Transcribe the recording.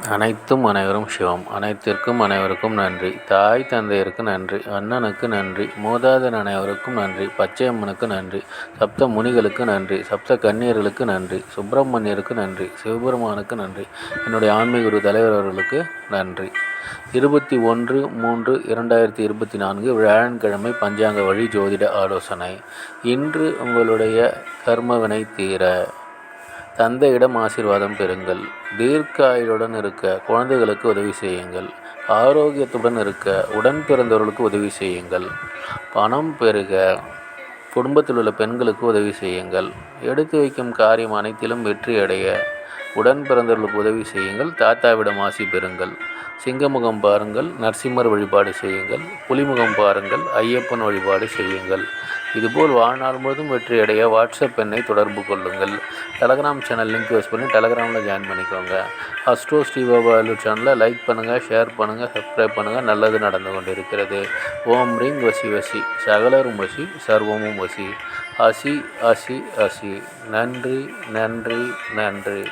அனைத்தும் அனைவரும் சிவம். அனைத்திற்கும் அனைவருக்கும் நன்றி. தாய் தந்தையருக்கு நன்றி. அண்ணனுக்கு நன்றி. மூதாதையர் அனைவருக்கும் நன்றி. பச்சையம்மனுக்கு நன்றி. சப்த முனிகளுக்கு நன்றி. சப்த கன்னியர்களுக்கு நன்றி. சுப்பிரமணியருக்கு நன்றி. சிவபெருமானுக்கு நன்றி. என்னுடைய ஆன்மீக குரு தலைவர் அவர்களுக்கு நன்றி. 21/3/2024 வியாழக்கிழமை பஞ்சாங்க வழி ஜோதிட ஆலோசனை. இன்று உங்களுடைய கர்மவினை தீர தந்தையிடம் ஆசீர்வாதம் பெறுங்கள். தீர்க்காயுடன் இருக்க குழந்தைகளுக்கு உதவி செய்யுங்கள். ஆரோக்கியத்துடன் இருக்க உடன் பிறந்தவர்களுக்கு உதவி செய்யுங்கள். பணம் பெருக குடும்பத்தில் உள்ள பெண்களுக்கு உதவி செய்யுங்கள். எடுத்து வைக்கும் காரியம் அனைத்திலும் வெற்றியடைய உடன் பிறந்தவர்களுக்கு உதவி செய்யுங்கள். தாத்தாவிடம் ஆசி பெறுங்கள். சிங்கமுகம் பாருங்கள், நரசிம்மர் வழிபாடு செய்யுங்கள். புலிமுகம் பாருங்கள், ஐயப்பன் வழிபாடு செய்யுங்கள். இதுபோல் வாழ்நாள் முழுவதும் வெற்றியடைய வாட்ஸ்அப் எண்ணை தொடர்பு கொள்ளுங்கள். டெலகிராம் சேனல் லிங்க் யூஸ் பண்ணி டெலகிராமில் ஜாயின் பண்ணிக்கோங்க. அஸ்ட்ரோ ஸ்ரீபாபாலு சேனலை லைக் பண்ணுங்கள், ஷேர் பண்ணுங்கள், சப்ஸ்கிரைப் பண்ணுங்கள். நல்லது நடந்து கொண்டிருக்கிறது. ஓம் ரீங் வசி வசி, சகலரும் வசி, சர்வமும் வசி. அசி அசி அசி. நன்றி நன்றி நன்றி.